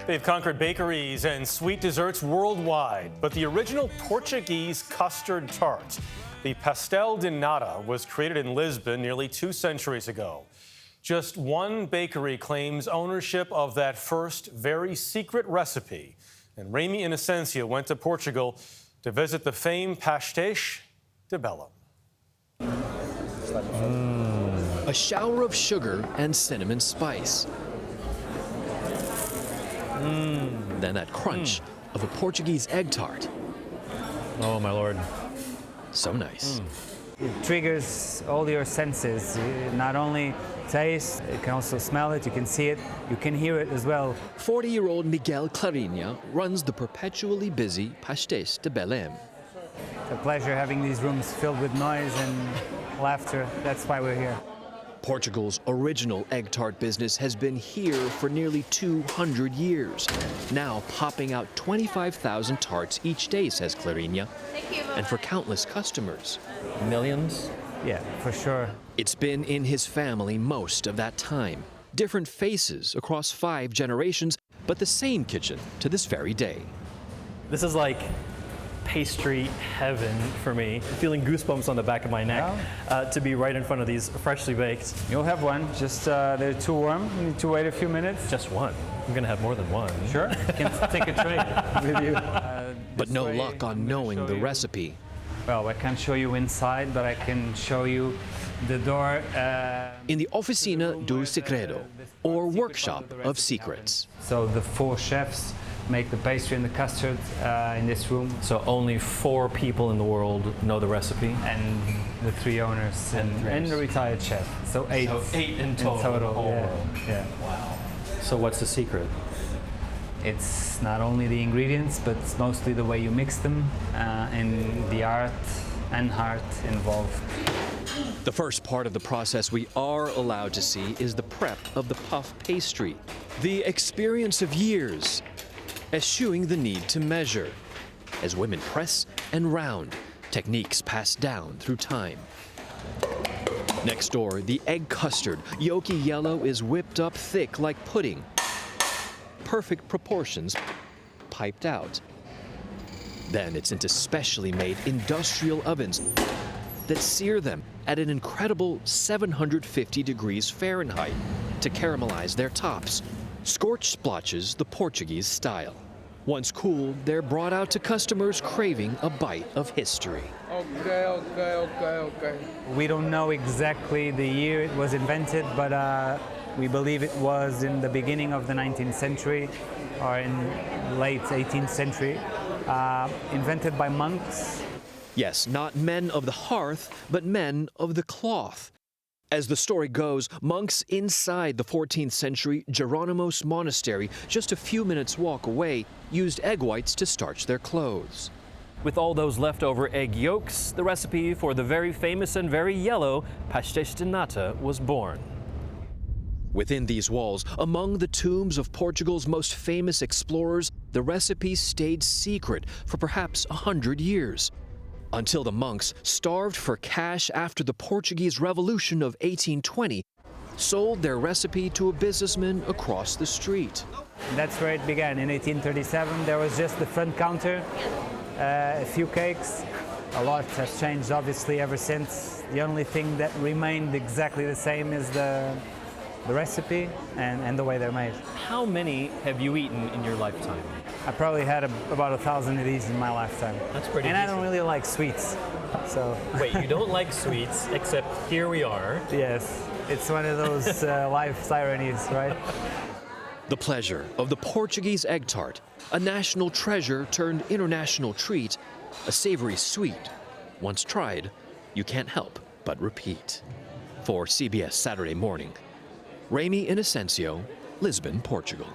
They've conquered bakeries and sweet desserts worldwide, but the original Portuguese custard tart, the Pastel de Nata, was created in Lisbon nearly 2 centuries ago. Just one bakery claims ownership of that first very secret recipe, and Ramy Inocencio went to Portugal to visit the famed Pasteis de Belem. A shower of sugar and cinnamon spice. Then that crunch of a Portuguese egg tart. Oh, my Lord. So nice. It triggers all your senses. Not only taste, you can also smell it, you can see it, you can hear it as well. 40-year-old Miguel Clarinha runs the perpetually busy Pasteis de Belem. It's a pleasure having these rooms filled with noise and laughter. That's why we're here. Portugal's original egg tart business has been here for nearly 200 years, now popping out 25,000 tarts each day, says Clarinha, and for countless customers. Millions? Yeah, for sure. It's been in his family most of that time. Different faces across 5 generations, but the same kitchen to this very day. This is like pastry heaven for me. Feeling goosebumps on the back of my neck to be right in front of these freshly baked. You'll have one, just they're too warm. You need to wait a few minutes. Just one. I'm gonna have more than one. Sure, you can take a tray with you. But no luck on knowing the recipe. Well, I can't show you inside, but I can show you the door. In the Oficina do Segredo, or Workshop of Secrets. So the 4 chefs make the pastry and the custard in this room. So only 4 people in the world know the recipe? And the 3 owners and the retired chef. So 8. So 8 in total. Yeah. Wow. So what's the secret? It's not only the ingredients, but it's mostly the way you mix them and the art and heart involved. The first part of the process we are allowed to see is the prep of the puff pastry. The experience of years, eschewing the need to measure, as women press and round, techniques passed down through time. Next door, the egg custard, yolky yellow, is whipped up thick like pudding. Perfect proportions piped out. Then it's into specially made industrial ovens that sear them at an incredible 750 degrees Fahrenheit to caramelize their tops. Scorched splotches the Portuguese style. Once cooled, they're brought out to customers craving a bite of history. Okay. We don't know exactly the year it was invented, but we believe it was in the beginning of the 19th century or in late 18th century, invented by monks. Yes, not men of the hearth, but men of the cloth. As the story goes, monks inside the 14th century Geronimos monastery, just a few minutes' walk away, used egg whites to starch their clothes. With all those leftover egg yolks, the recipe for the very famous and very yellow Pasteis de Nata was born. Within these walls, among the tombs of Portugal's most famous explorers, the recipe stayed secret for perhaps 100 years. Until the monks, starved for cash after the Portuguese Revolution of 1820, sold their recipe to a businessman across the street. That's where it began. In 1837, there was just the front counter, a few cakes. A lot has changed, obviously, ever since. The only thing that remained exactly the same is the recipe and the way they're made. How many have you eaten in your lifetime? I probably had about 1,000 of these in my lifetime. That's pretty And decent. I don't really like sweets, so... Wait, you don't like sweets, except here we are. Yes, it's one of those life ironies, right? The pleasure of the Portuguese egg tart, a national treasure turned international treat, a savory sweet. Once tried, you can't help but repeat. For CBS Saturday Morning, Ramy Inocencio, Lisbon, Portugal.